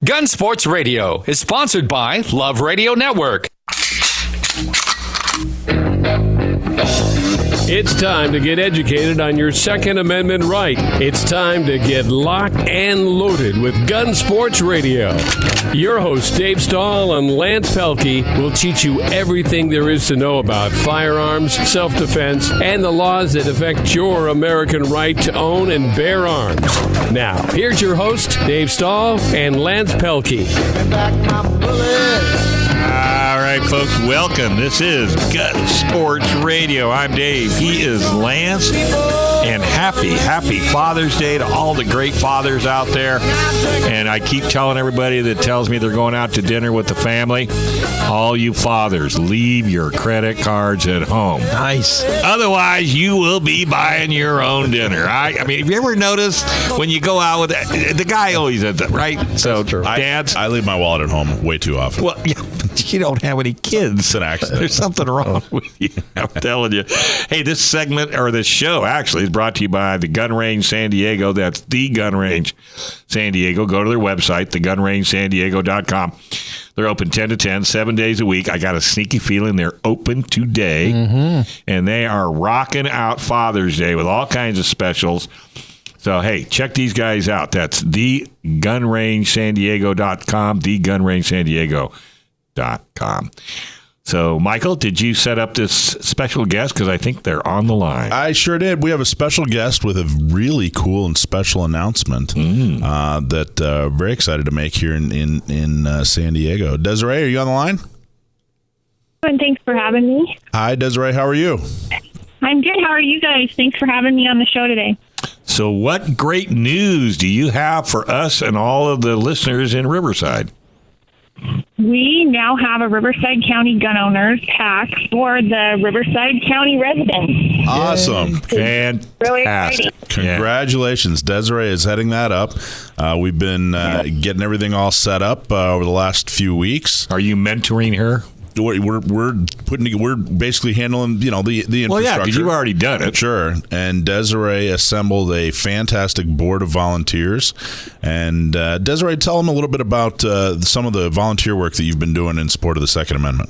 Gun Sports Radio is sponsored by Love Radio Network. It's time to get educated on your Second Amendment right. It's time to get locked and loaded with Gun Sports Radio. Your hosts, Dave Stahl and Lance Pelkey, will teach you everything there is to know about firearms, self-defense, and the laws that affect your American right to own and bear arms. Now, here's your host, Dave Stahl and Lance Pelkey. All right, folks, welcome. This is Gun Sports Radio. I'm Dave. He is Lance. And happy Father's Day to all the great fathers out there. And I keep telling everybody that tells me they're going out to dinner with the family, all you fathers, leave your credit cards at home. Nice. Otherwise, you will be buying your own dinner. I mean, have you ever noticed when you go out with the guy always does that, right? So, dads, I leave my wallet at home way too often. Well, yeah, you don't have any kids. It's an accident. There's something wrong with you. I'm telling you. Hey, this segment, or this show, actually, is brought to you by the Gun Range San Diego. That's the Gun Range San Diego. Go to their website, thegunrangesandiego.com. They're open 10 to 10, 7 days a week. I got a sneaky feeling they're open today. And they are rocking out Father's Day with all kinds of specials. So, hey, check these guys out. That's thegunrangesandiego.com, thegunrangesandiego.com. So, Michael, did you set up this special guest? Because I think they're on the line. I sure did. We have a special guest with a really cool and special announcement that very excited to make here in San Diego. Dezarae, are you on the line? And thanks for having me. Hi, Dezarae. How are you? I'm good. How are you guys? Thanks for having me on the show today. So what great news do you have for us and all of the listeners in Riverside? We now have a Riverside County Gun Owners pack for the Riverside County residents. Awesome. Fantastic. Really exciting. Congratulations. Dezarae is heading that up. We've been getting everything all set up over the last few weeks. Are you mentoring her? We're basically handling, the infrastructure. Well, yeah, because you've already done it. Sure. And Dezarae assembled a fantastic board of volunteers. And Dezarae, tell them a little bit about some of the volunteer work that you've been doing in support of the Second Amendment.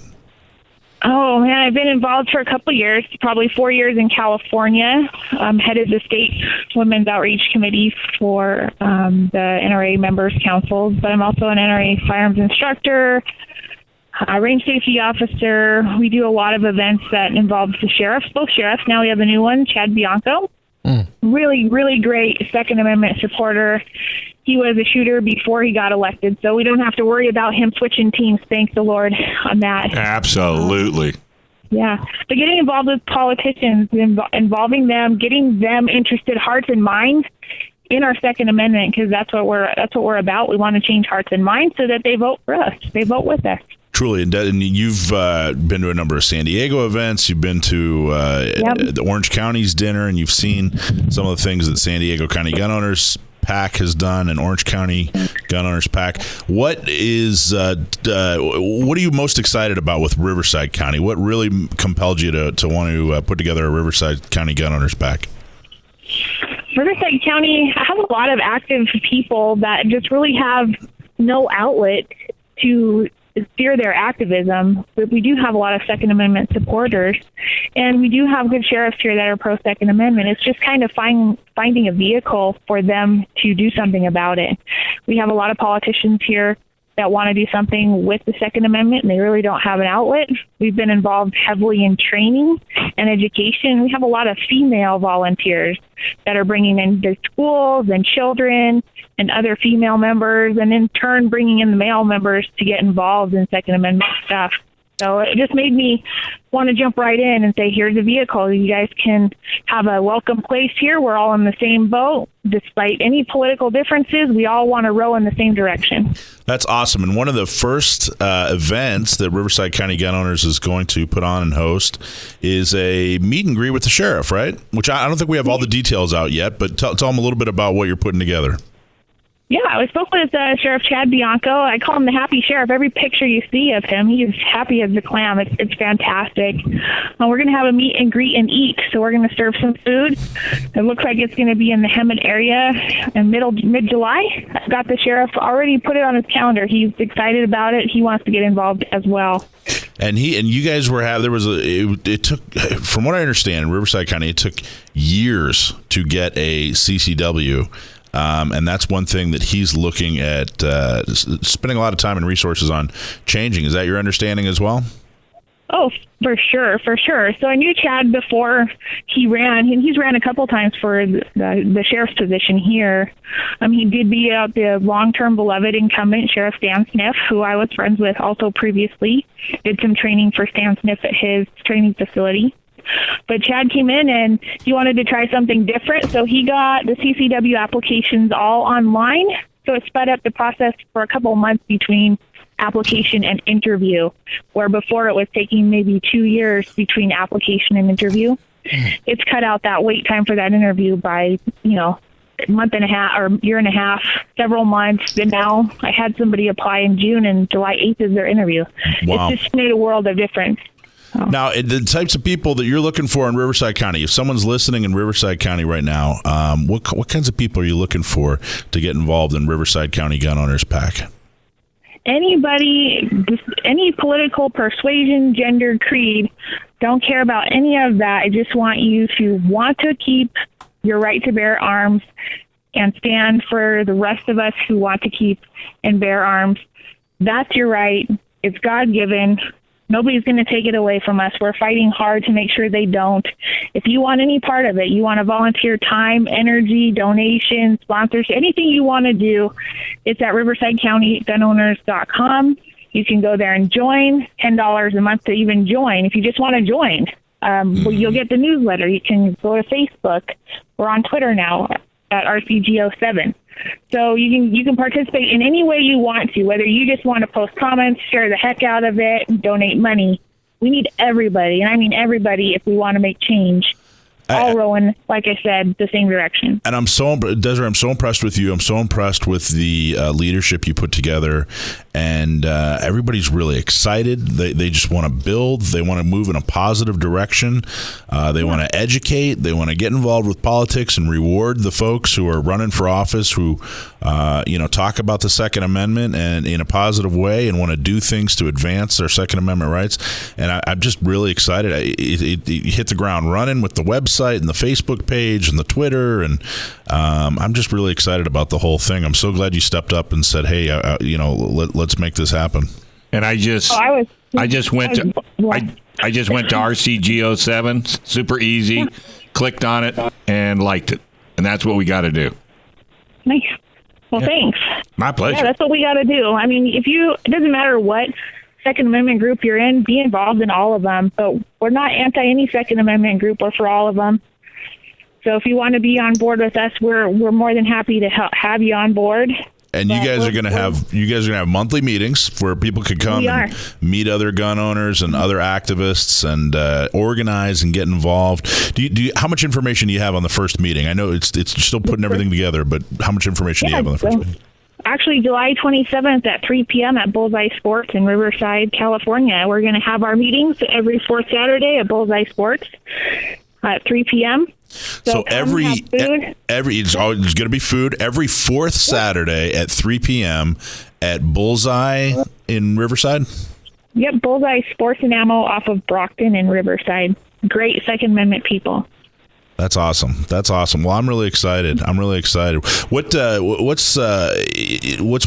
Oh, man, I've been involved for a couple of years, probably 4 years in California. Headed the State Women's Outreach Committee for the NRA Members Councils, but I'm also an NRA firearms instructor, range safety officer. We do a lot of events that involve the sheriffs, both sheriffs. Now we have a new one, Chad Bianco. Really, really great Second Amendment supporter. He was a shooter before he got elected, so we don't have to worry about him switching teams. Thank the Lord on that. Absolutely. Yeah, but getting involved with politicians, involving them, getting them interested, hearts and minds in our Second Amendment, because that's what we're about. We want to change hearts and minds so that they vote for us. They vote with us. Truly, and you've been to a number of San Diego events. You've been to the Orange County's dinner, and you've seen some of the things that San Diego County Gun Owners PAC has done, and Orange County Gun Owners PAC. What are you most excited about with Riverside County? What really compelled you to want to put together a Riverside County Gun Owners PAC? Riverside County has a lot of active people that just really have no outlet to steer their activism, but we do have a lot of Second Amendment supporters, and we do have good sheriffs here that are pro-Second Amendment. It's just kind of finding a vehicle for them to do something about it. We have a lot of politicians here that want to do something with the Second Amendment, and they really don't have an outlet. We've been involved heavily in training and education. We have a lot of female volunteers that are bringing in the schools and children and other female members, and in turn bringing in the male members to get involved in Second Amendment stuff. So it just made me want to jump right in and say, here's a vehicle. You guys can have a welcome place here. We're all in the same boat. Despite any political differences, we all want to row in the same direction. That's awesome. And one of the first events that Riverside County Gun Owners is going to put on and host is a meet and greet with the sheriff, right? Which I don't think we have all the details out yet, but tell them a little bit about what you're putting together. Yeah, I spoke with Sheriff Chad Bianco. I call him the happy sheriff. Every picture you see of him, he's happy as a clam. It's fantastic. We're going to have a meet and greet and eat. So we're going to serve some food. It looks like it's going to be in the Hemet area in mid-July. I've got the sheriff already put it on his calendar. He's excited about it. He wants to get involved as well. And you guys it took, from what I understand, in Riverside County, it took years to get a CCW. And that's one thing that he's looking at spending a lot of time and resources on changing. Is that your understanding as well? Oh, for sure. So I knew Chad before he ran. He's ran a couple times for the sheriff's position here. He did beat out the long-term beloved incumbent, Sheriff Stan Sniff, who I was friends with also previously. Did some training for Stan Sniff at his training facility. But Chad came in and he wanted to try something different, so he got the CCW applications all online. So it sped up the process for a couple of months between application and interview, where before it was taking maybe 2 years between application and interview. It's cut out that wait time for that interview by, a month and a half or year and a half, several months. And now I had somebody apply in June, and July 8th is their interview. Wow. It's just made a world of difference. Now, the types of people that you're looking for in Riverside County, if someone's listening in Riverside County right now, what kinds of people are you looking for to get involved in Riverside County Gun Owners PAC? Anybody, any political persuasion, gender, creed, don't care about any of that. I just want you to want to keep your right to bear arms and stand for the rest of us who want to keep and bear arms. That's your right. It's God-given. Nobody's going to take it away from us. We're fighting hard to make sure they don't. If you want any part of it, you want to volunteer time, energy, donations, sponsors, anything you want to do, it's at riversidecountygunowners.com. You can go there and join, $10 a month to even join. If you just want to join, well, you'll get the newsletter. You can go to Facebook. We're on Twitter now at RCGO7. So you can participate in any way you want to, whether you just want to post comments, share the heck out of it, donate money. We need everybody, and I mean everybody, if we want to make change. All rowing, like I said, the same direction. And Dezarae, I'm so impressed with you. I'm so impressed with the leadership you put together, and everybody's really excited. They just want to build. They want to move in a positive direction. They want to educate. They want to get involved with politics and reward the folks who are running for office, who talk about the Second Amendment and in a positive way, and want to do things to advance their Second Amendment rights. And I'm just really excited. It hit the ground running with the website and the Facebook page and the Twitter, and I'm just really excited about the whole thing. I'm so glad you stepped up and said, "Hey, let's make this happen." And I just went to RCGO7, super easy, clicked on it and liked it, and that's what we got to do. Nice. Well, thanks. My pleasure. Yeah, that's what we got to do. I mean, it doesn't matter what Second Amendment group you're in, be involved in all of them. But we're not anti any Second Amendment group. We're for all of them. So if you want to be on board with us, we're more than happy to have you on board. And you guys are going to have monthly meetings where people could come and meet other gun owners and other activists and organize and get involved. Do you how much information do you have on the first meeting? I know it's still putting everything together, but how much information do you have on the first meeting? Actually, July 27th at 3 p.m. at Bullseye Sports in Riverside, California. We're going to have our meetings every fourth Saturday at Bullseye Sports at 3 p.m. So it's going to be food every fourth Saturday at 3 p.m. at Bullseye in Riverside? Yep, Bullseye Sports and Ammo off of Brockton in Riverside. Great Second Amendment people. That's awesome. Well, I'm really excited. What's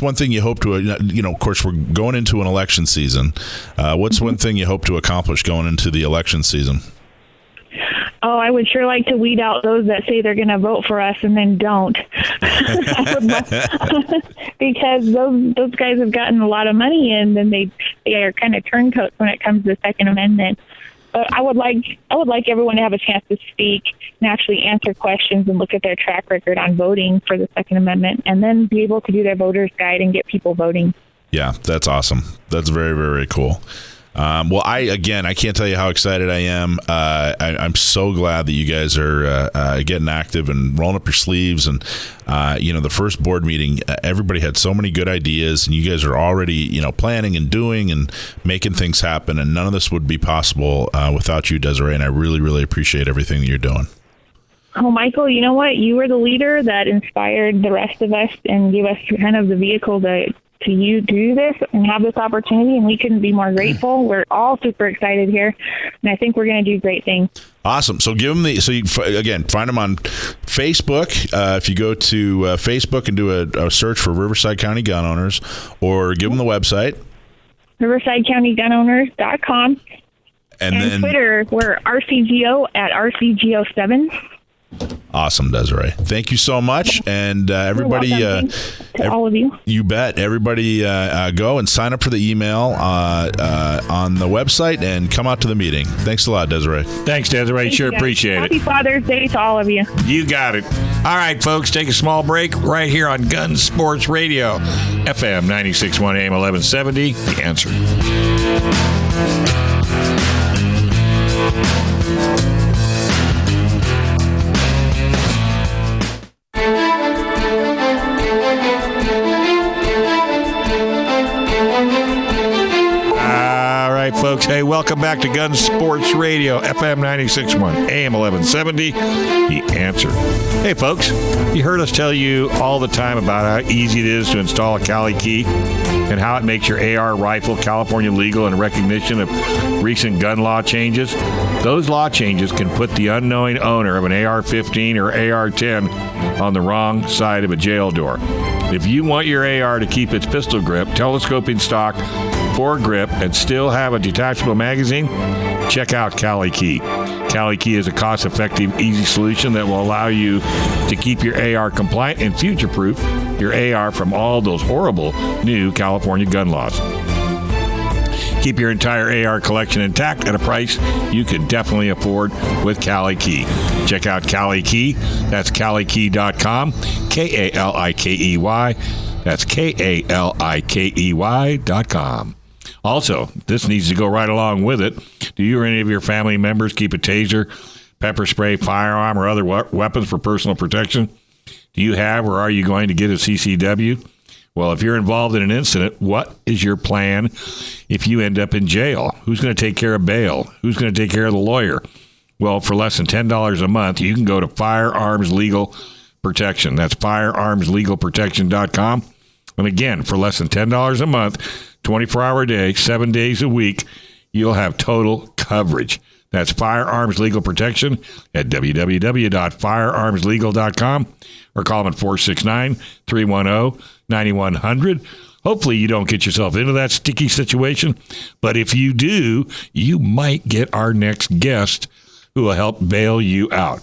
one thing you hope to, of course, we're going into an election season. What's one thing you hope to accomplish going into the election season? Oh, I would sure like to weed out those that say they're going to vote for us and then don't. Because those guys have gotten a lot of money in, and they are kind of turncoats when it comes to the Second Amendment. But I would like everyone to have a chance to speak and actually answer questions and look at their track record on voting for the Second Amendment, and then be able to do their voter's guide and get people voting. Yeah, that's awesome. That's very, very cool. Well, I can't tell you how excited I am. I'm so glad that you guys are getting active and rolling up your sleeves. And, the first board meeting, everybody had so many good ideas, and you guys are already, planning and doing and making things happen. And none of this would be possible without you, Dezarae. And I really, really appreciate everything that you're doing. Oh, Michael, you know what? You were the leader that inspired the rest of us and gave us kind of the vehicle to you do this and have this opportunity, and we couldn't be more grateful. We're all super excited here, and I think we're going to do great things. Awesome. So give them find them on Facebook. If you go to Facebook and do a search for Riverside County Gun Owners, or give them the website. RiversideCountyGunOwners.com. And then Twitter, we're RCGO at RCGO7. Awesome, Dezarae. Thank you so much. And everybody, to all of you. You bet. Everybody go and sign up for the email on the website and come out to the meeting. Thanks a lot, Dezarae. Thanks, Dezarae. Sure appreciate it. Happy Father's Day to all of you. You got it. All right, folks, take a small break right here on Gun Sports Radio, FM 96.1 AM 1170. The Answer. Folks, hey, welcome back to Gun Sports Radio, FM 96.1, AM 1170, The Answer. Hey, folks, you heard us tell you all the time about how easy it is to install a Cali Key and how it makes your AR rifle California legal in recognition of recent gun law changes. Those law changes can put the unknowing owner of an AR-15 or AR-10 on the wrong side of a jail door. If you want your AR to keep its pistol grip, telescoping stock, grip, and still have a detachable magazine, check out Cali Key. Cali Key is a cost-effective, easy solution that will allow you to keep your AR compliant and future-proof your AR from all those horrible new California gun laws. Keep your entire AR collection intact at a price you can definitely afford with Cali Key. Check out Cali Key. That's CaliKey.com. K-A-L-I-K-E-Y. That's KALIKEY.com. Also, this needs to go right along with it. Do you or any of your family members keep a taser, pepper spray, firearm, or other weapons for personal protection? Do you have or are you going to get a CCW? Well, if you're involved in an incident, what is your plan if you end up in jail? Who's going to take care of bail? Who's going to take care of the lawyer? Well, for less than $10 a month, you can go to Firearms Legal Protection. That's firearmslegalprotection.com. And again, for less than $10 a month, 24-hour day, 7 days a week, you'll have total coverage. That's Firearms Legal Protection at www.firearmslegal.com or call them at 469-310-9100. Hopefully you don't get yourself into that sticky situation, but if you do, you might get our next guest who will help bail you out.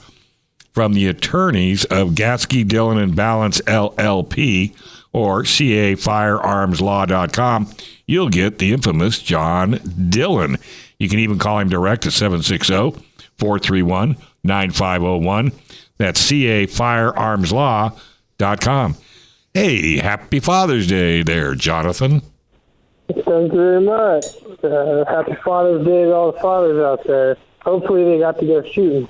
From the attorneys of Gatsky, Dillon, and Balance, LLP, or cafirearmslaw.com, you'll get the infamous John Dillon. You can even call him direct at 760-431-9501. That's cafirearmslaw.com. Hey, happy Father's Day there, Jonathan. Thank you very much. Happy Father's Day to all the fathers out there. Hopefully they got to go shooting.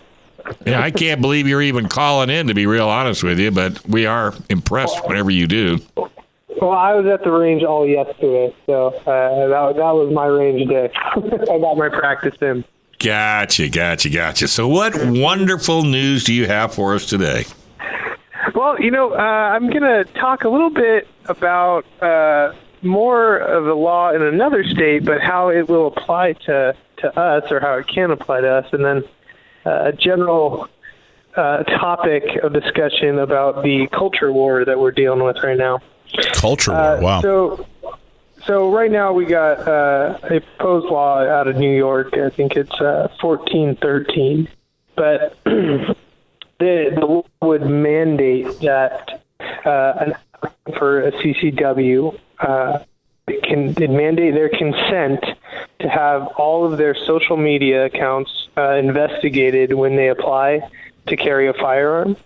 Yeah, I can't believe you're even calling in, to be real honest with you, but we are impressed whenever you do. Well, I was at the range all yesterday, so that was my range day. I got my practice in. Gotcha. So what wonderful news do you have for us today? Well, I'm going to talk a little bit about more of the law in another state, but how it will apply to us, or how it can apply to us, and then a general topic of discussion about the culture war that we're dealing with right now. Culture war, wow. So right now we got a proposed law out of New York. I think it's 1413. But the law would mandate that for a CCW, it mandate their consent to have all of their social media accounts investigated when they apply to carry a firearm.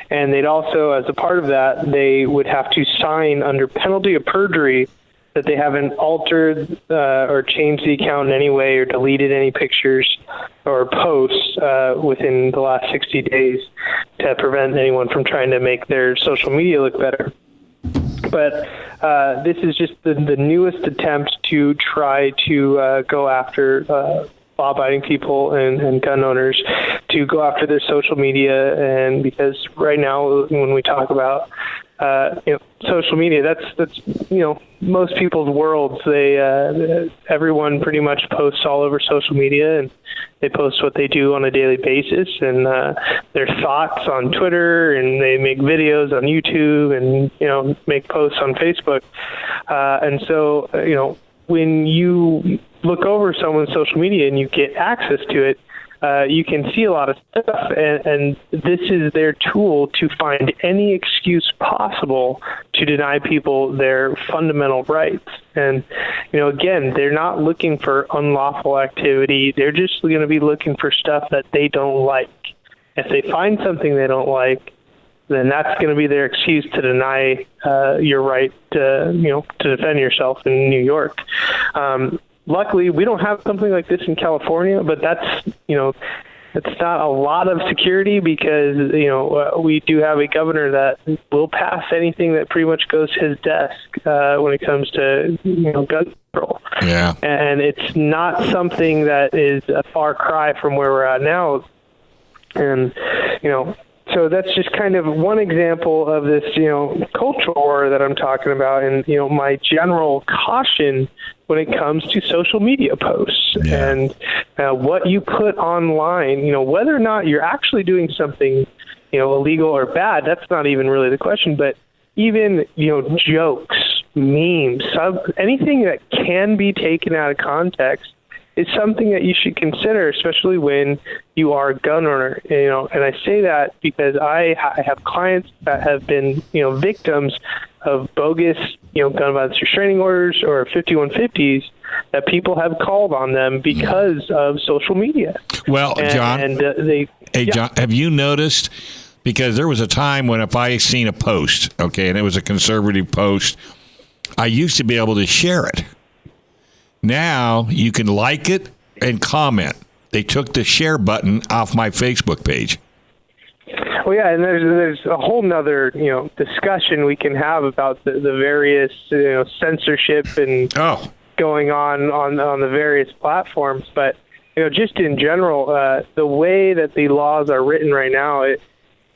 And they'd also, as a part of that, they would have to sign under penalty of perjury that they haven't altered or changed the account in any way or deleted any pictures or posts within the last 60 days to prevent anyone from trying to make their social media look better. But this is just the newest attempt to try to go after law-abiding people and gun owners, to go after their social media. And because right now, when we talk about social media, that's most people's worlds. Everyone pretty much posts all over social media, and they post what they do on a daily basis and their thoughts on Twitter, and they make videos on YouTube, and make posts on Facebook. And so when you look over someone's social media and you get access to it, you can see a lot of stuff, and this is their tool to find any excuse possible to deny people their fundamental rights. And, again, they're not looking for unlawful activity. They're just going to be looking for stuff that they don't like. If they find something they don't like, then that's going to be their excuse to deny your right to defend yourself in New York. Luckily, we don't have something like this in California, but that's not a lot of security because, we do have a governor that will pass anything that pretty much goes to his desk when it comes to, gun control. Yeah. And it's not something that is a far cry from where we're at now. And, so that's just kind of one example of this, cultural war that I'm talking about, and, my general caution when it comes to social media posts and what you put online, whether or not you're actually doing something, illegal or bad, that's not even really the question, but even, jokes, memes, anything that can be taken out of context is something that you should consider, especially when you are a gun owner. And I say that because I have clients that have been, victims of bogus, gun violence restraining orders or 5150s that people have called on them because of social media. Well, John, John, have you noticed? Because there was a time when if I seen a post, and it was a conservative post, I used to be able to share it. Now you can like it and comment. They took the share button off my Facebook page. Well, yeah, and there's a whole nother discussion we can have about the various censorship and going on the various platforms. But just in general, the way that the laws are written right now,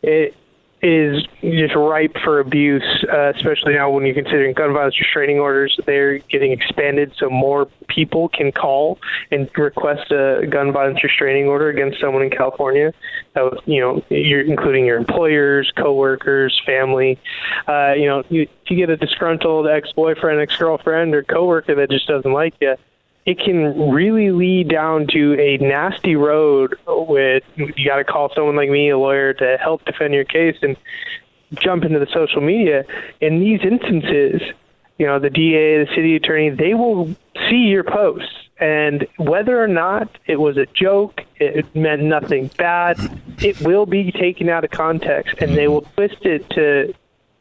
it is just ripe for abuse, especially now when you're considering gun violence restraining orders. They're getting expanded so more people can call and request a gun violence restraining order against someone in California. You're including your employers, coworkers, family. If you get a disgruntled ex-boyfriend, ex-girlfriend, or coworker that just doesn't like you, it can really lead down to a nasty road with you got to call someone like me, a lawyer, to help defend your case and jump into the social media. In these instances, the DA, the city attorney, they will see your posts. And whether or not it was a joke, it meant nothing bad, it will be taken out of context, and they will twist it to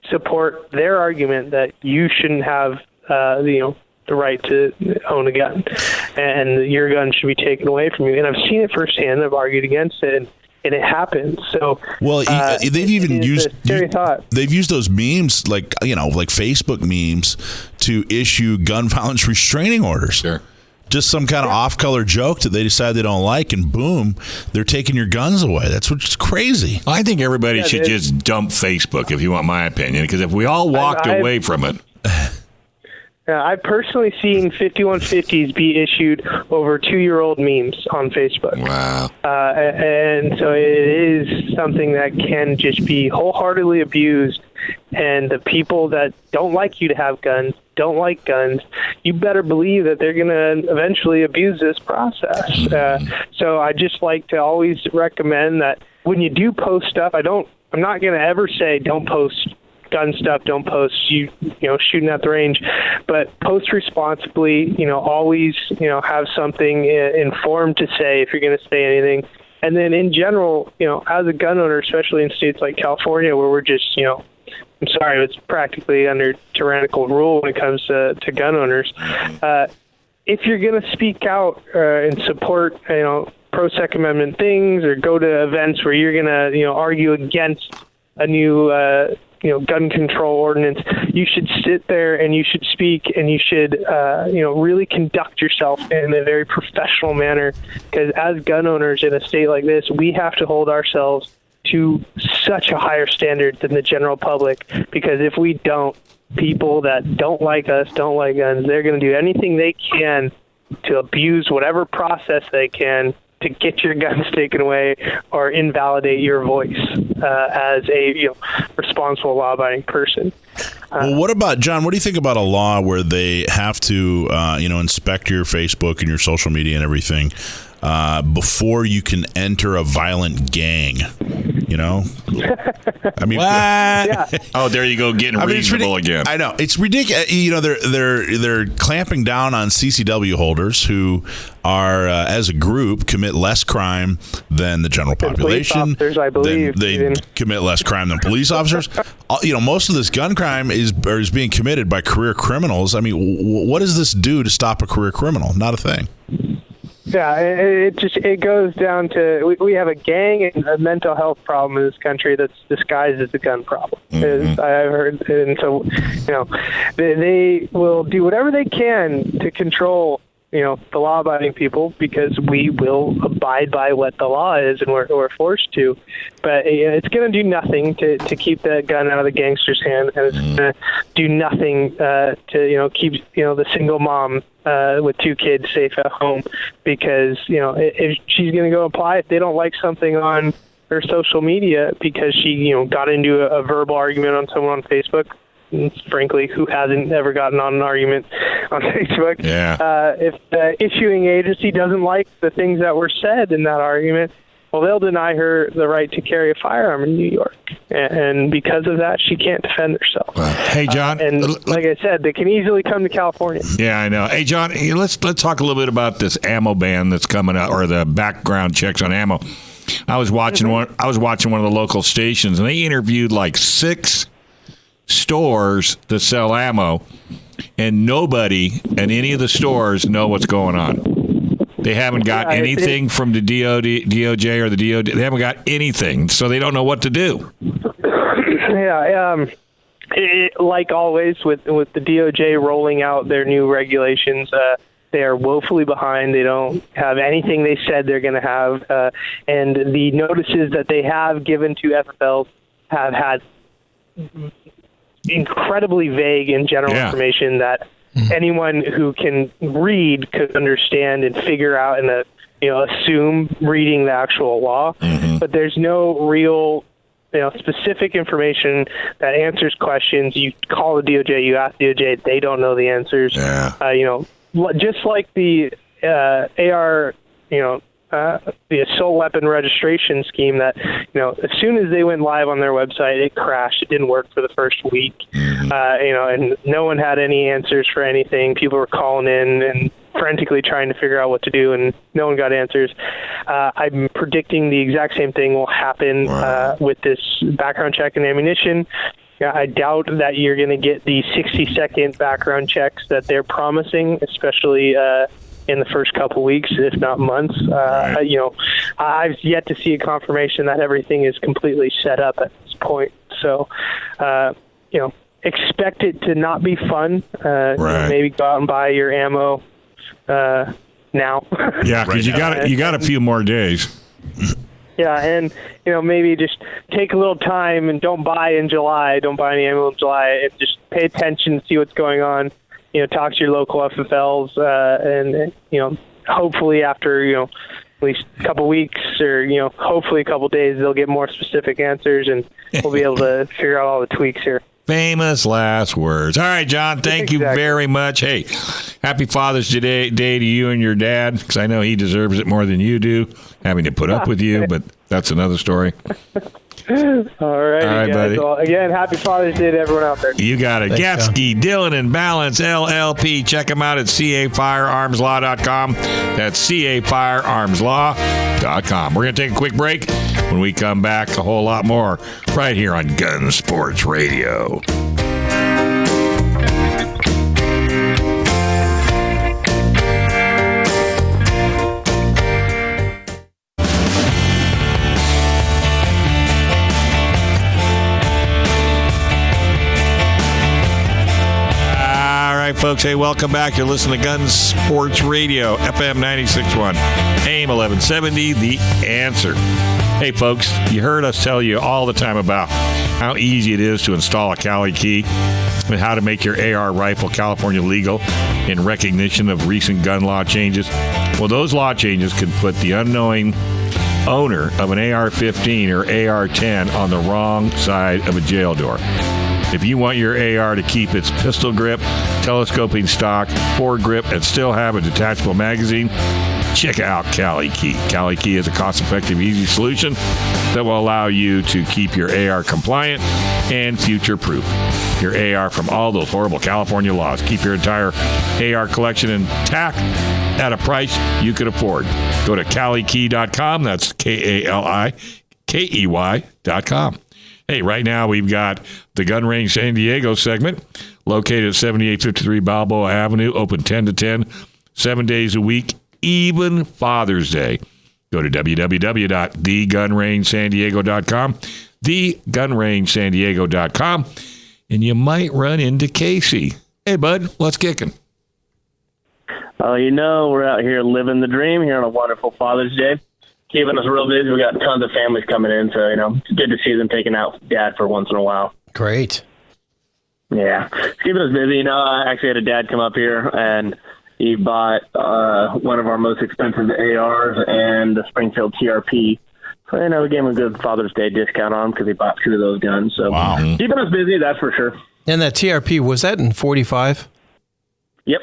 support their argument that you shouldn't have, the right to own a gun, and your gun should be taken away from you. And I've seen it firsthand. I've argued against it, and it happens. So, they've even used those memes, like Facebook memes, to issue gun violence restraining orders. Sure. Just some kind of off-color joke that they decide they don't like, and boom, they're taking your guns away. That's what's crazy. I think everybody should just dump Facebook, if you want my opinion, because if we all walked away from it. I've personally seen 5150s be issued over 2-year-old memes on Facebook. Wow. And so it is something that can just be wholeheartedly abused. And the people that don't like you to have guns, don't like guns, you better believe that they're going to eventually abuse this process. So I just like to always recommend that when you do post stuff, I'm not going to ever say don't post gun stuff, don't post shooting at the range, but post responsibly. Always have something informed to say if you're going to say anything. And then in general, as a gun owner, especially in states like California where we're just I'm sorry, it's practically under tyrannical rule when it comes to gun owners. If you're going to speak out and support, pro-Second Amendment things, or go to events where you're going to, argue against a new, gun control ordinance, you should sit there and you should speak and you should, really conduct yourself in a very professional manner. Because as gun owners in a state like this, we have to hold ourselves to such a higher standard than the general public. Because if we don't, people that don't like us, don't like guns, they're going to do anything they can to abuse whatever process they can to get your guns taken away or invalidate your voice as a responsible, law-abiding person. Well, what about, John, what do you think about a law where they have to, inspect your Facebook and your social media and everything before you can enter a violent gang? I mean, yeah. Oh, there you go, getting reasonable again. I know, it's ridiculous. They're clamping down on CCW holders who are, as a group, commit less crime than the general population. Police officers, I believe, they commit less crime than police officers. Most of this gun crime is being committed by career criminals. I mean, what does this do to stop a career criminal? Not a thing. Yeah, it goes down to we have a gang and a mental health problem in this country that's disguised as a gun problem. Mm-hmm. I've heard, and so they will do whatever they can to control the law-abiding people, because we will abide by what the law is, and we're forced to. But it's going to do nothing to keep the gun out of the gangster's hand, and it's going to do nothing to keep the single mom with 2 kids safe at home, because if she's going to go apply, if they don't like something on her social media because she got into a verbal argument on someone on Facebook. Frankly, who hasn't ever gotten on an argument on Facebook? Yeah. If the issuing agency doesn't like the things that were said in that argument, well, they'll deny her the right to carry a firearm in New York. And because of that, she can't defend herself. Hey, John. And like I said, they can easily come to California. Yeah, I know. Hey, John, let's talk a little bit about this ammo ban that's coming out, or the background checks on ammo. I was watching one of the local stations, and they interviewed like 6 stores that sell ammo, and nobody in any of the stores know what's going on. They haven't got anything from the DOJ or the DOD. They haven't got anything, so they don't know what to do. Yeah, like always with the DOJ rolling out their new regulations, they are woefully behind. They don't have anything they said they're going to have, and the notices that they have given to FFLs have had incredibly vague and general information that anyone who can read could understand and figure out and assume reading the actual law. But there's no real specific information that answers questions. You call the DOJ, you ask DOJ, they don't know the answers. Just like the AR, the assault weapon registration scheme that, as soon as they went live on their website, it crashed. It didn't work for the first week. And no one had any answers for anything. People were calling in and frantically trying to figure out what to do, and no one got answers. I'm predicting the exact same thing will happen with this background check and ammunition. I doubt that you're going to get the 60-second background checks that they're promising, especially in the first couple weeks, if not months. I've yet to see a confirmation that everything is completely set up at this point. So, expect it to not be fun. Maybe go out and buy your ammo now. Yeah, because you got a few more days. Yeah, and maybe just take a little time and don't buy in July. Don't buy any ammo in July. And just pay attention and see what's going on. Talk to your local FFLs, and hopefully after at least a couple weeks, or hopefully a couple days, they'll get more specific answers, and we'll be able to figure out all the tweaks here. Famous last words. All right, John, thank you very much. Hey, happy Father's Day to you and your dad, because I know he deserves it more than you do, having to put up with you, but that's another story. All right, guys. buddy. Well, again, happy Father's Day to everyone out there. You got it. Gatsky, Dillon, and Balance, LLP. Check them out at cafirearmslaw.com. That's cafirearmslaw.com. We're going to take a quick break. When we come back, a whole lot more right here on Gun Sports Radio. Folks, hey, welcome back. You're listening to Gun Sports Radio, FM 96.1, AM 1170, The Answer. Hey, folks, you heard us tell you all the time about how easy it is to install a Cali key and how to make your AR rifle California legal in recognition of recent gun law changes. Well, those law changes can put the unknowing owner of an AR-15 or AR-10 on the wrong side of a jail door. If you want your AR to keep its pistol grip, telescoping stock, foregrip, and still have a detachable magazine, check out Cali Key. Cali Key is a cost-effective, easy solution that will allow you to keep your AR compliant and future-proof your AR from all those horrible California laws. Keep your entire AR collection intact at a price you can afford. Go to CaliKey.com. That's KaliKey.com. Hey, right now we've got the Gun Range San Diego segment located at 7853 Balboa Avenue, open 10 to 10, 7 days a week, even Father's Day. Go to www.thegunrangesandiego.com, thegunrangesandiego.com, and you might run into Casey. Hey, bud, what's kicking? Oh, we're out here living the dream here on a wonderful Father's Day. Keeping us real busy. We got tons of families coming in, so, it's good to see them taking out Dad for once in a while. Great. Yeah. It's keeping us busy. I actually had a dad come up here, and he bought one of our most expensive ARs and the Springfield TRP. So, we gave him a good Father's Day discount on him because he bought 2 of those guns. So, keeping us busy, that's for sure. And that TRP, was that in 45? Yep.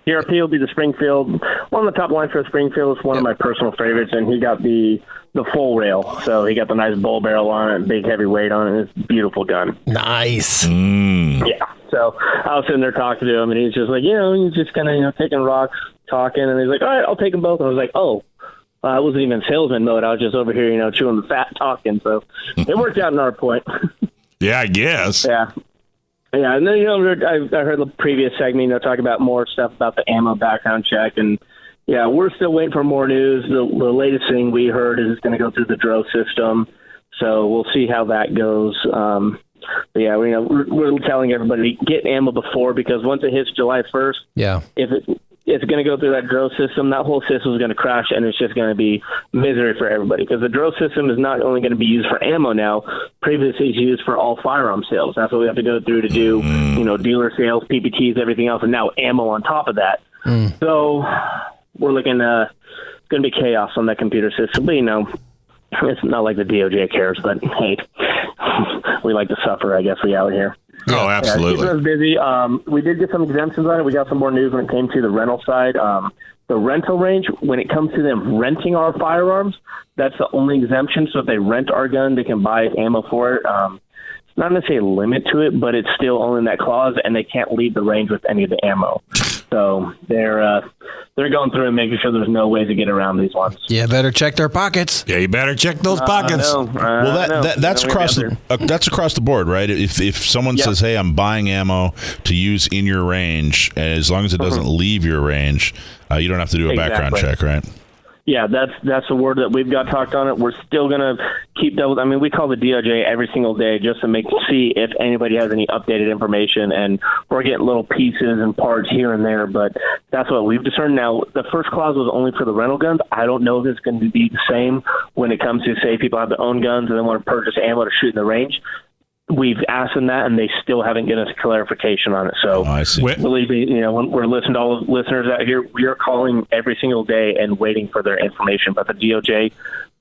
TRP will be the Springfield. One of the top lines for Springfield is one of my personal favorites, and he got the full rail. So he got the nice bull barrel on it, big heavy weight on it. It's a beautiful gun. Nice. Yeah. So I was sitting there talking to him, and he's just like, he's just kind of taking rocks, talking, and he's like, all right, I'll take them both. And I was like, I wasn't even in salesman mode. I was just over here, chewing the fat, talking. So it worked out in our point. Yeah, I guess. Yeah. Yeah, and then, I heard the previous segment, talking about more stuff about the ammo background check. And, we're still waiting for more news. The latest thing we heard is it's going to go through the DRO system. So we'll see how that goes. We're telling everybody, get ammo before, because once it hits July 1st, if it's going to go through that DRO system, that whole system is going to crash, and it's just going to be misery for everybody, because the DRO system is not only going to be used for ammo now. Previously, it's used for all firearm sales. That's what we have to go through to do, dealer sales, PPTs, everything else, and now ammo on top of that. So we're looking it's going to be chaos on that computer system. But, it's not like the DOJ cares, but, hey, we like to suffer, I guess, we out here. Oh, absolutely. Yeah, it was busy. We did get some exemptions on it. We got some more news when it came to the rental side. The rental range, when it comes to them renting our firearms, that's the only exemption. So if they rent our gun, they can buy ammo for it. It's not necessarily a limit to it, but it's still only in that clause, and they can't leave the range with any of the ammo. So they're going through and making sure there's no way to get around these ones. Yeah, better check their pockets. Yeah, you better check those pockets. That's across the board, right? If someone says, "Hey, I'm buying ammo to use in your range," as long as it doesn't leave your range, you don't have to do a background check, right? Yeah, that's the word that we've got talked on it. We're still going to keep double. I mean, we call the DOJ every single day just to see if anybody has any updated information, and we're getting little pieces and parts here and there, but that's what we've discerned. Now, the first clause was only for the rental guns. I don't know if it's going to be the same when it comes to, say, people have their own guns and they want to purchase ammo to shoot in the range. We've asked them that, and they still haven't given us clarification on it. So, believe me, when we're listening to all the listeners out here, we are calling every single day and waiting for their information. But the DOJ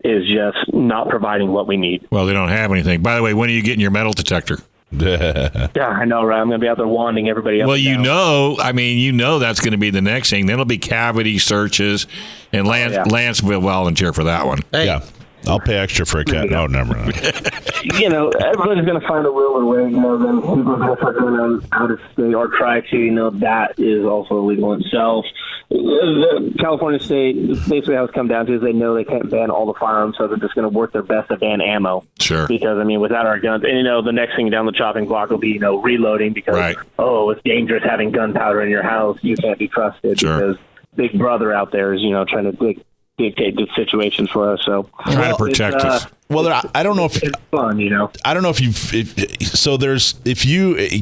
is just not providing what we need. Well, they don't have anything. By the way, when are you getting your metal detector? Yeah, I know, right? I'm going to be out there wanding everybody up. Well, that's going to be the next thing. Then it'll be cavity searches, and Lance will volunteer for that one. Hey. Yeah. I'll pay extra for a cat. No, never mind. Everybody's going to find a will or way. Then people are going to start going out of state or try to. That is also illegal in itself. The California state, basically how it's come down to is they know they can't ban all the firearms, so they're just going to work their best to ban ammo. Sure. Because, without our guns, and, the next thing down the chopping block will be, reloading because, it's dangerous having gunpowder in your house. You can't be trusted because Big Brother out there is, trying to dictate the situations for us. So try to protect us. Well, I don't know if it's fun, I don't know if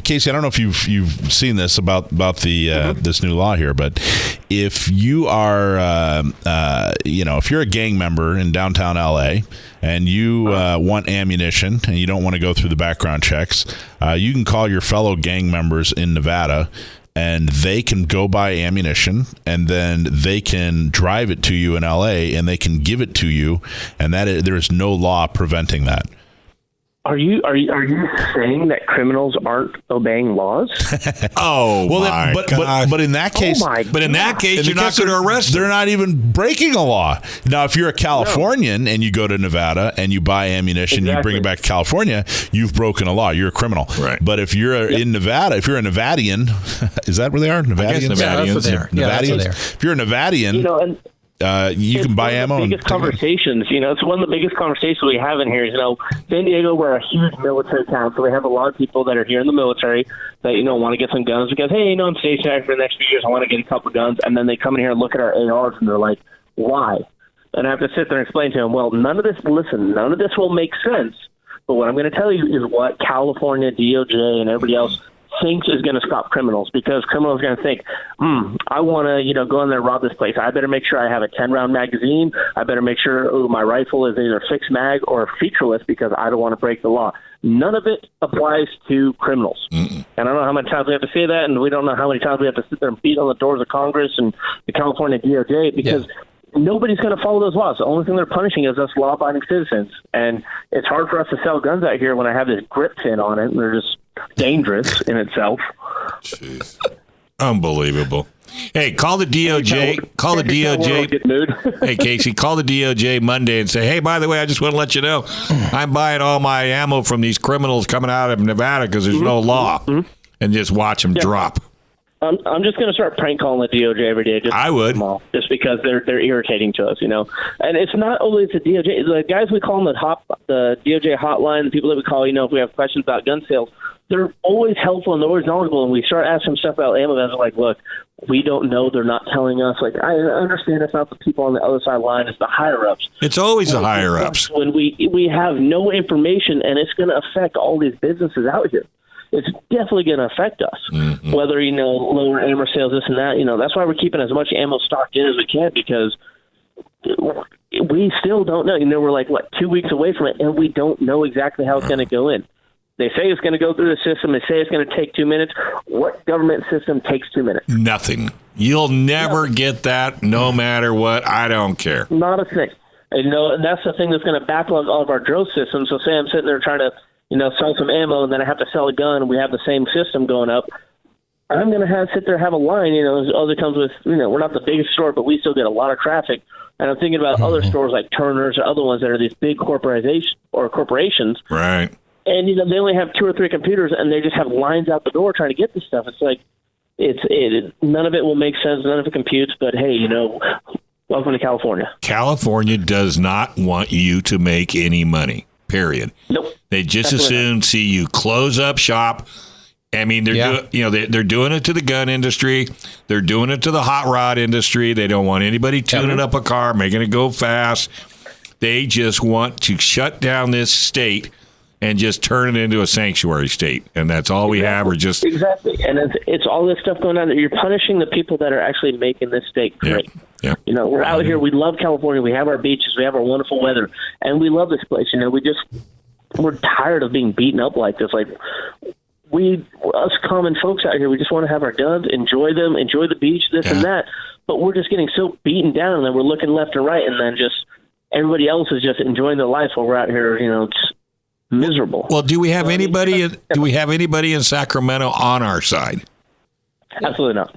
Casey, I don't know if you've seen this about the this new law here, but if you are if you're a gang member in downtown LA and you want ammunition and you don't want to go through the background checks, you can call your fellow gang members in Nevada, and they can go buy ammunition, and then they can drive it to you in LA, and they can give it to you, and there is no law preventing that. Are you saying that criminals aren't obeying laws? But in that case, you're not going to arrest them. They're not even breaking a law. Now, if you're a Californian and you go to Nevada and you buy ammunition, you bring it back to California, you've broken a law. You're a criminal. Right. But if you're in Nevada, if you're a Nevadian, is that where they are? Nevadians. Nevadians. If you're a Nevadian. You can buy ammo. One of the biggest conversations, it's one of the biggest conversations we have in here is, San Diego, we're a huge military town, so we have a lot of people that are here in the military that, want to get some guns because, hey, I'm stationed for the next few years, I want to get a couple guns, and then they come in here and look at our ARs and they're like, why? And I have to sit there and explain to them, well, none of this will make sense, but what I'm going to tell you is what California, DOJ, and everybody else thinks is going to stop criminals, because criminals are going to think, I want to, go in there and rob this place. I better make sure I have a 10-round magazine. I better make sure my rifle is either fixed mag or featureless because I don't want to break the law. None of it applies to criminals. And I don't know how many times we have to say that, and we don't know how many times we have to sit there and beat on the doors of Congress and the California DOJ because nobody's going to follow those laws. The only thing they're punishing is us law-abiding citizens. And it's hard for us to sell guns out here when I have this grip pin on it, and they're just dangerous in itself. Jeez. Unbelievable. Hey, call the DOJ. Call the DOJ. Hey, Casey, call the DOJ Monday and say, hey, by the way, I just want to let you know, I'm buying all my ammo from these criminals coming out of Nevada because there's no law. And just watch them drop. I'm just going to start prank calling the DOJ every day. I would. Just because they're irritating to us, And it's not always the DOJ. The guys we call them the DOJ hotline, the people that we call, if we have questions about gun sales, they're always helpful and they're always knowledgeable. And we start asking stuff about ammo, and they're like, look, we don't know. They're not telling us. Like, I understand it's not the people on the other side of the line. It's the higher-ups. It's always the higher-ups. When we have no information, and it's going to affect all these businesses out here. It's definitely going to affect us, whether, lower ammo sales, this and that. That's why we're keeping as much ammo stocked in as we can, because we still don't know. We're like, 2 weeks away from it, and we don't know exactly how it's going to go in. They say it's going to go through the system. They say it's going to take 2 minutes. What government system takes 2 minutes? Nothing. You'll never get that no matter what. I don't care. Not a thing. And that's the thing that's going to backlog all of our drill systems. So say I'm sitting there trying to sell some ammo, and then I have to sell a gun, and we have the same system going up. I'm going to sit there and have a line, other comes with, we're not the biggest store, but we still get a lot of traffic. And I'm thinking about other stores like Turner's or other ones that are these big corporations. Right. And, they only have 2 or 3 computers, and they just have lines out the door trying to get this stuff. It's like, none of it will make sense. None of it computes, but hey, welcome to California. California does not want you to make any money. Period. Nope. They just as soon see you close up shop. I mean, they're doing it to the gun industry. They're doing it to the hot rod industry. They don't want anybody tuning up a car, making it go fast. They just want to shut down this state and just turn it into a sanctuary state. And that's all we have. Exactly. And it's all this stuff going on. You're punishing the people that are actually making this state great. Yeah. We're out here. We love California. We have our beaches. We have our wonderful weather. And we love this place. We're tired of being beaten up like this. Like, us common folks out here, we just want to have our guns, enjoy them, enjoy the beach, this and that. But we're just getting so beaten down, and then we're looking left and right, and then just everybody else is just enjoying their life while we're out here, just miserable. Well, do we have anybody in Sacramento on our side? Absolutely not.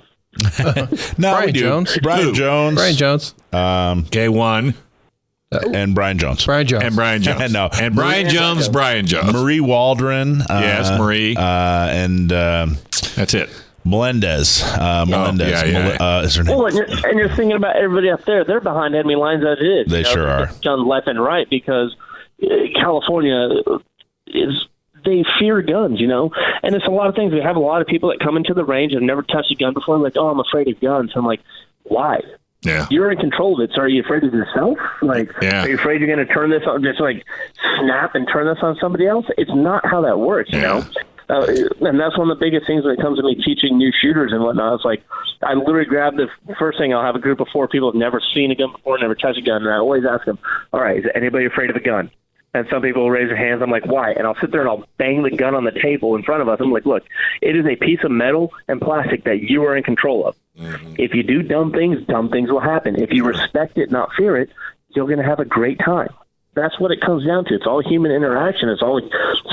No, Brian we do. Jones. Brian Jones. Brian Jones. Okay, one. And Brian Jones. Brian Jones. And Brian Jones. No. And Brian Jones, Brian Jones. Marie Waldron. Yes, Marie. And that's it. Melendez. Melendez. Is her name? Well, and you're thinking about everybody up there. They're behind enemy lines as it is. They sure are. Done left and right because California they fear guns, and it's a lot of things. We have a lot of people that come into the range and have never touched a gun before. Like, oh, I'm afraid of guns. I'm like, why? Yeah. You're in control of it, so are you afraid of yourself? Like, are you afraid you're going to turn this on, just like snap and turn this on somebody else? It's not how that works, you know? And that's one of the biggest things when it comes to me teaching new shooters and whatnot. It's like, I literally grab the first thing, I'll have a group of 4 people who've never seen a gun before, never touched a gun, and I always ask them, all right, is anybody afraid of a gun? And some people will raise their hands. I'm like, why? And I'll sit there and I'll bang the gun on the table in front of us. I'm like, look, it is a piece of metal and plastic that you are in control of. Mm-hmm. If you do dumb things will happen. If you respect it, not fear it, you're going to have a great time. That's what it comes down to. It's all human interaction. It's all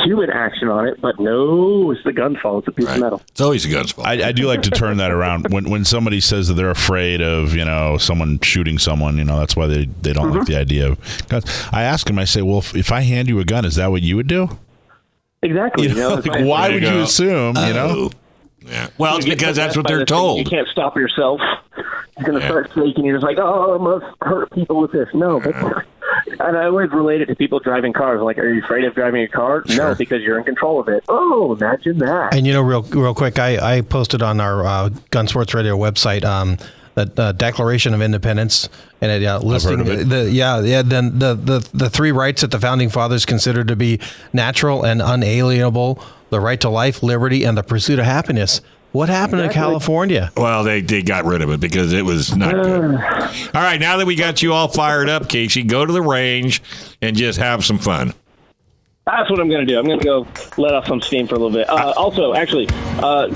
human action on it. But no, it's the gun's fault. It's a piece of metal. It's always the gun's fault. I do like to turn that around. When somebody says that they're afraid of, someone shooting someone, that's why they don't like the idea of guns. I ask them, I say, well, if I hand you a gun, is that what you would do? Exactly. Why would you assume, Yeah. Well, it's because that's what they're told. You can't stop yourself. You're going to start shaking. You're just like, oh, I must hurt people with this. No, and I always relate it to people driving cars. Like, are you afraid of driving a car? Sure. No, because you're in control of it. Oh, imagine that. And real quick, I posted on our Gun Sports Radio website the Declaration of Independence, and listing the 3 rights that the founding fathers considered to be natural and unalienable: the right to life, liberty, and the pursuit of happiness. What happened in California? Well, they got rid of it because it was not good. All right, now that we got you all fired up, Casey, go to the range and just have some fun. That's what I'm going to do. I'm going to go let off some steam for a little bit. Also, actually,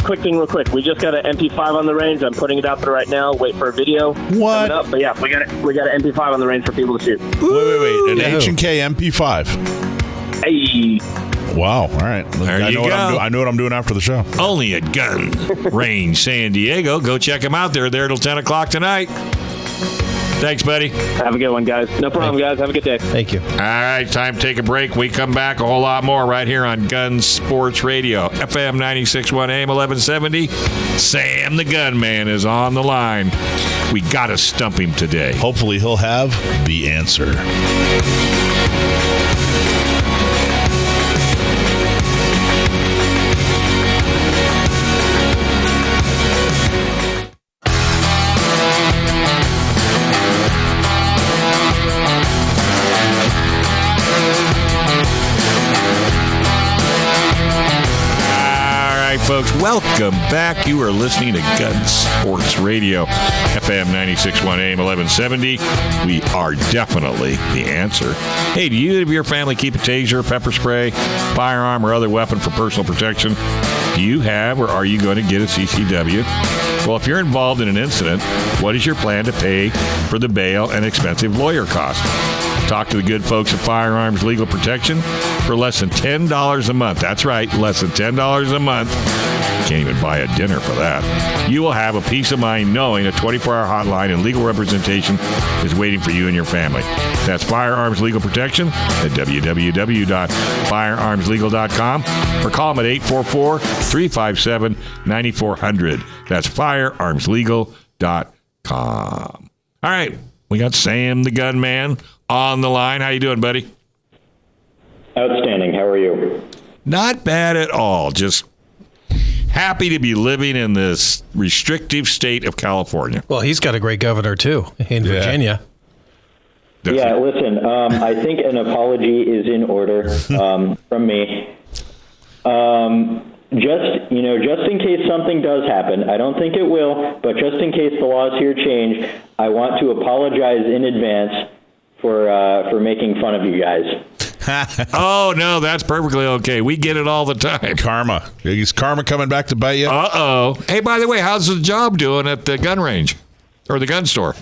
quick thing real quick. We just got an MP5 on the range. I'm putting it out there right now. Wait for a video. What? Coming up. But yeah, we got an MP5 on the range for people to shoot. Wait. An H&K MP5. Hey. Wow. All right. There you go. I know what I'm doing after the show. Only at Gun Range San Diego. Go check them out. They're there till 10 o'clock tonight. Thanks, buddy. Have a good one, guys. No problem, guys. Have a good day. Thank you. All right, time to take a break. We come back a whole lot more right here on Gun Sports Radio. FM 96.1 AM 1170. Sam the Gunman is on the line. We got to stump him today. Hopefully he'll have the answer. Folks, welcome back. You are listening to Gun Sports Radio, FM 96.1 AM 1170. We are definitely the answer. Hey, do you and your family keep a taser, pepper spray, firearm, or other weapon for personal protection? Do you have or are you going to get a CCW? Well, if you're involved in an incident, what is your plan to pay for the bail and expensive lawyer costs? Talk to the good folks at Firearms Legal Protection for less than $10 a month. That's right, less than $10 a month. Can't even buy a dinner for that. You will have a peace of mind knowing a 24-hour hotline and legal representation is waiting for you and your family. That's Firearms Legal Protection at www.firearmslegal.com or call them at 844-357-9400. That's firearmslegal.com. All right, we got Sam the Gunman on the line. How you doing, buddy? Outstanding. How are you? Not bad at all. Just happy to be living in this restrictive state of California. Well, he's got a great governor, too, in Virginia. Yeah, listen, I think an apology is in order from me. Just in case something does happen, I don't think it will, but just in case the laws here change, I want to apologize in advance for making fun of you guys. Oh, no, that's perfectly okay. We get it all the time. Karma. Is karma coming back to bite you? Uh-oh. Hey, by the way, how's the job doing at the gun range or the gun store?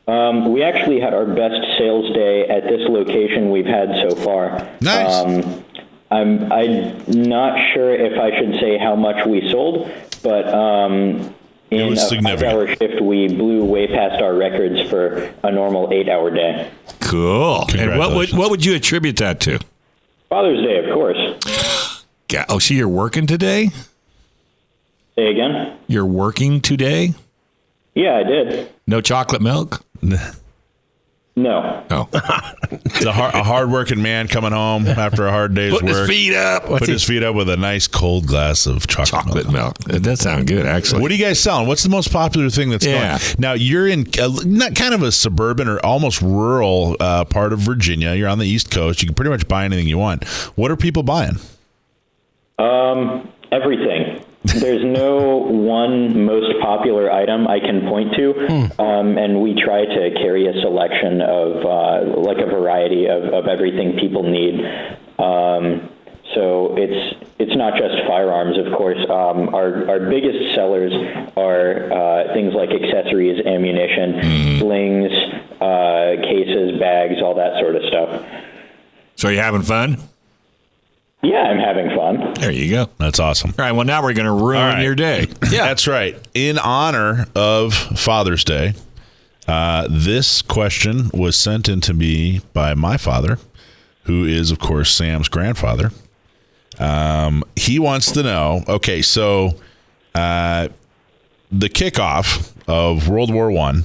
We actually had our best sales day at this location we've had so far. Nice. I'm not sure if I should say how much we sold, but in a 5-hour shift, we blew way past our records for a normal 8-hour day. Cool. And what would you attribute that to? Father's Day, of course. Oh, so you're working today? Say again? You're working today? Yeah, I did. No chocolate milk? No. Oh. It's a hard-working man coming home after a hard day's work. Putting his feet up with a nice cold glass of chocolate milk. That does sound good, actually. What are you guys selling? What's the most popular thing that's going? Now, you're in not kind of a suburban or almost rural part of Virginia. You're on the East Coast. You can pretty much buy anything you want. What are people buying? Everything. There's no one most popular item I can point to, and we try to carry a selection of like a variety of everything people need. So it's not just firearms, of course. Our biggest sellers are things like accessories, ammunition, slings, cases, bags, all that sort of stuff. So you having fun? Yeah, I'm having fun. There you go. That's awesome. All right, well, now we're going to ruin your day. Yeah, that's right. In honor of Father's Day, this question was sent in to me by my father, who is, of course, Sam's grandfather. He wants to know, okay, so the kickoff of World War I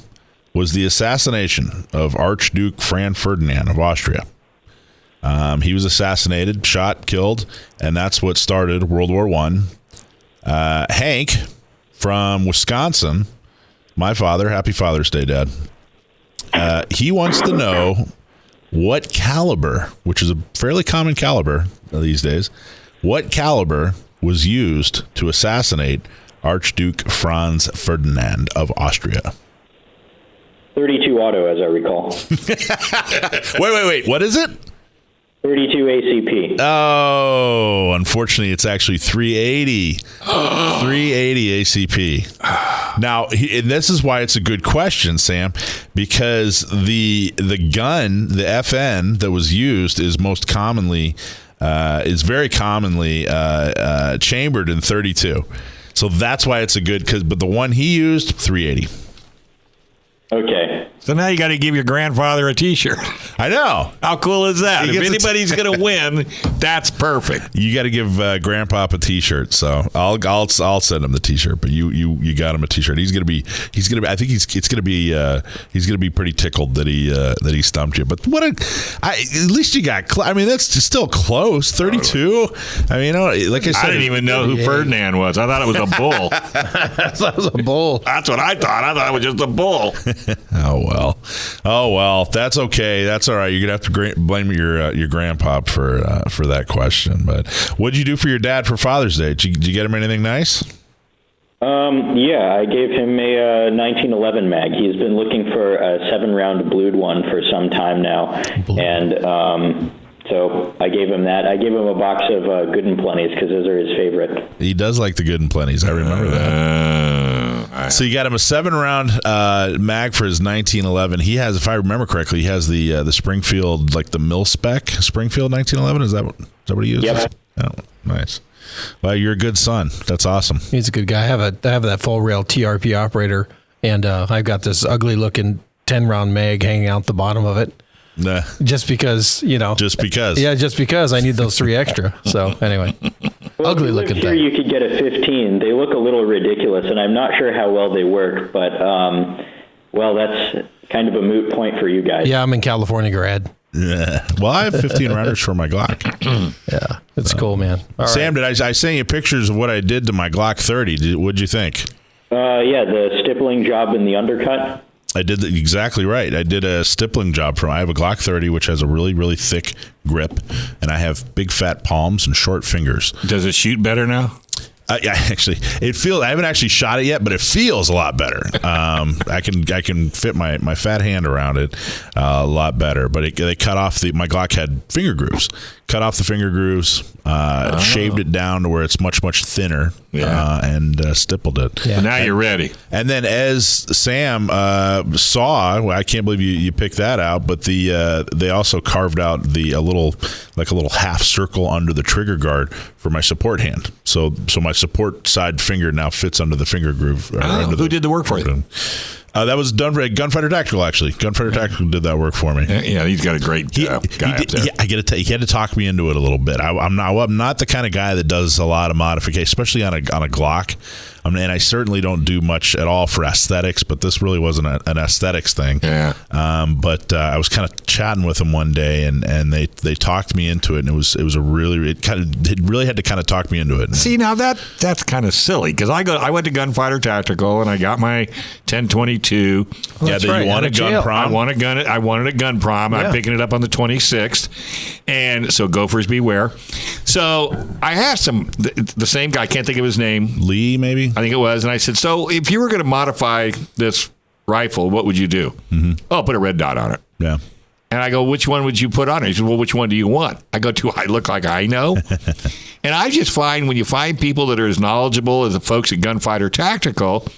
was the assassination of Archduke Franz Ferdinand of Austria. He was assassinated, shot, killed, and that's what started World War I. Hank from Wisconsin, my father, happy Father's Day, Dad. He wants to know what caliber, which is a fairly common caliber these days, what caliber was used to assassinate Archduke Franz Ferdinand of Austria? .32 auto, as I recall. Wait. What is it? .32 ACP. Oh, unfortunately, it's actually 380. 380 ACP. Now, and this is why it's a good question, Sam, because the gun, the FN that was used, is most commonly very commonly chambered in .32. So that's why it's a good. But the one he used, 380. Okay. So now you got to give your grandfather a T-shirt. I know. How cool is that? If anybody's going to win, that's perfect. You got to give Grandpa a T-shirt. So I'll send him the T-shirt. But you got him a T-shirt. He's gonna be. I think he's gonna be pretty tickled that he stumped you. But at least you got. I mean, that's still close. 32. I mean, like I said, I didn't even know who Ferdinand was. I thought it was a bull. I thought it was a bull. That's what I thought. I thought it was just a bull. Oh well, that's okay. That's all right. You're gonna have to blame your grandpa for that question. But what'd you do for your dad for Father's Day? Did you get him anything nice? Yeah, I gave him a 1911 mag. He's been looking for a 7-round blued one for some time now, and so I gave him that. I gave him a box of Good and Plenty's because those are his favorite. He does like the Good and Plenty's. I remember that. So you got him a 7-round mag for his 1911. He has, if I remember correctly, he has the Springfield, like the mil spec Springfield 1911. Is that what he uses? Yep. Oh, nice. Well, you're a good son. That's awesome. He's a good guy. I have that full rail TRP operator, and I've got this ugly looking 10-round mag hanging out the bottom of it. Nah. Just because, Just because. Yeah, just because I need those 3 extra. So anyway, ugly looking thing. You could get a 15. They look a little ridiculous, and I'm not sure how well they work, but that's kind of a moot point for you guys. Yeah, I'm in California grad. Yeah. Well, I have 15 rounders for my Glock. Yeah, it's cool, man. All Sam, right. did I send you pictures of what I did to my Glock 30? What'd you think? Yeah, the stippling job in the undercut. I did exactly right. I did a stippling job I have a Glock 30, which has a really, really thick grip, and I have big fat palms and short fingers. Does it shoot better now? Yeah, actually, I haven't actually shot it yet, but it feels a lot better. I can fit my fat hand around it a lot better. But they cut off my Glock had finger grooves. Cut off the finger grooves, shaved it down to where it's much, much thinner, and stippled it. Yeah. Now you're ready. And then as Sam saw, I can't believe you picked that out, but they also carved out a little half circle under the trigger guard for my support hand. So my support side finger now fits under the finger groove. Who did the work for you? That was done by Gunfighter Tactical, actually. Gunfighter Tactical did that work for me. Yeah, he's got a great guy up there. I get to he had to talk me into it a little bit. I'm not the kind of guy that does a lot of modification, especially on a Glock. And I certainly don't do much at all for aesthetics, but this really wasn't an aesthetics thing. Yeah. But I was kind of chatting with them one day, and they talked me into it, and it really had to kind of talk me into it. See, now that's kind of silly, because I went to Gunfighter Tactical and I got my 1022. You want a gun prom. I wanted a gun prom. Yeah. I'm picking it up on the 26th, and so gophers beware. So I asked him, the same guy, I can't think of his name, Lee, maybe. I think it was, and I said, so if you were going to modify this rifle, what would you do? Mm-hmm. Oh, put a red dot on it. Yeah. And I go, which one would you put on it? He said, well, which one do you want? I go, do I look like I know? And I just find when you find people that are as knowledgeable as the folks at Gunfighter Tactical,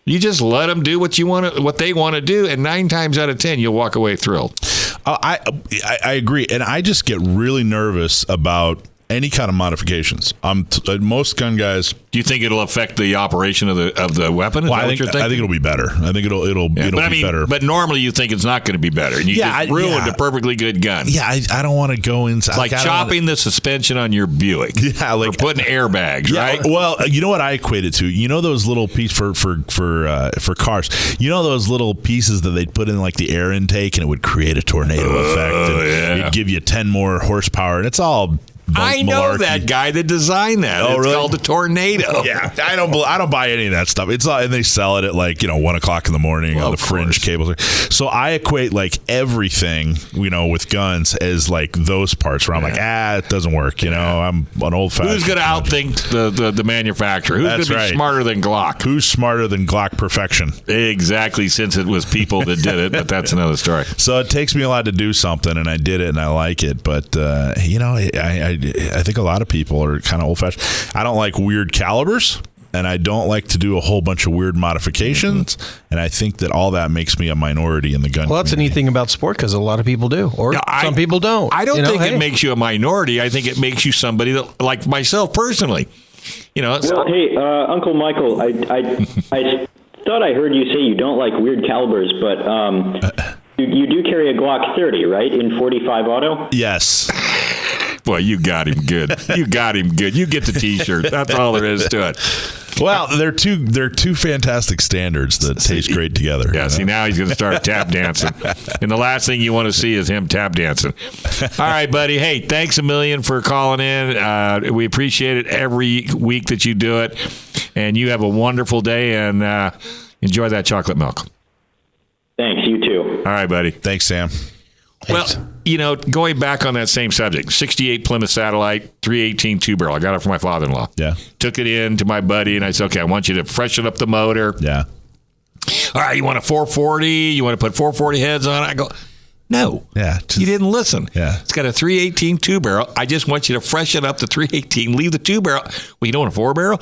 you just let them do what they want to do, and 9 times out of 10, you'll walk away thrilled. I agree, and I just get really nervous about any kind of modifications. Most gun guys. Do you think it'll affect the operation of the weapon? Is Well, that I what you're think thinking? it'll be better. I think it'll be better. But normally you think it's not going to be better, and you just ruined a perfectly good gun. Yeah, I don't want to go inside. It's like chopping the suspension on your Buick. Yeah, or putting airbags, right? Well, you know what I equate it to? You know those little pieces for cars. You know those little pieces that they'd put in like the air intake, and it would create a tornado effect. And it'd give you 10 more horsepower, and it's all. I know that guy that designed that. Oh, it's really? called the Tornado. Yeah, I don't buy any of that stuff. It's and they sell it at like 1:00 in the morning on the fringe cables. So I equate like everything with guns as like those parts where I'm like, it doesn't work. I'm an old fashioned. Who's going to outthink the manufacturer? Who's going to be smarter than Glock? Who's smarter than Glock perfection? Exactly, since it was people that did it, but that's another story. So it takes me a lot to do something, and I did it, and I like it. But I think a lot of people are kind of old-fashioned. I don't like weird calibers, and I don't like to do a whole bunch of weird modifications, and I think that all that makes me a minority in the gun Well, that's the neat thing about sport, because a lot of people do, or some people don't. I don't think it makes you a minority. I think it makes you somebody that, like myself personally. Well, hey, Uncle Michael, I thought I heard you say you don't like weird calibers, but you do carry a Glock 30, right, in .45 auto? Yes. Boy, you got him good. You got him good. You get the T-shirt. That's all there is to it. Well, they're two fantastic standards that taste great together. Yeah, see, now he's going to start tap dancing. And the last thing you want to see is him tap dancing. All right, buddy. Hey, thanks a million for calling in. We appreciate it every week that you do it. And you have a wonderful day, and enjoy that chocolate milk. Thanks, you too. All right, buddy. Thanks, Sam. Well, going back on that same subject, 68 Plymouth Satellite, 318 two-barrel. I got it from my father-in-law. Yeah. Took it in to my buddy, and I said, okay, I want you to freshen up the motor. Yeah. All right, you want a 440? You want to put 440 heads on it? I go, no. Yeah. You didn't listen. Yeah. It's got a 318 two-barrel. I just want you to freshen up the 318, leave the two-barrel. Well, you don't want a four-barrel?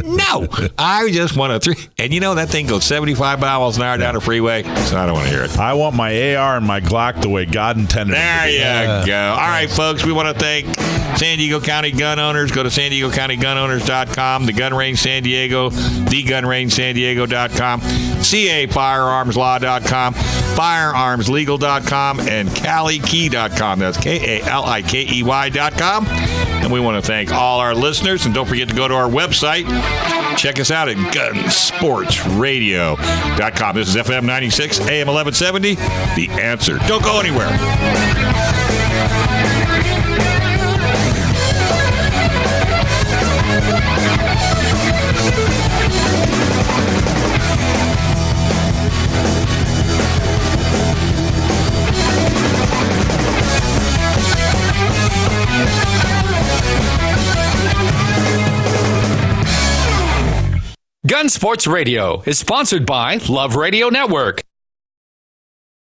No. I just want a 3. And that thing goes 75 miles an hour down the freeway, so I don't want to hear it. I want my AR and my Glock the way God intended. There you go. All right, folks, we want to thank San Diego County Gun Owners. Go to SanDiegoCountyGunOwners.com, the Gun Range San Diego, thegunrangesandiego.com, CAFirearmsLaw.com, FirearmsLegal.com, and CaliKey.com. That's KALIKEY.com. And we want to thank all our listeners. And don't forget to go to our website. Check us out at gunsportsradio.com. This is FM 96, AM 1170. The Answer. Don't go anywhere. Gun Sports Radio is sponsored by Love Radio Network.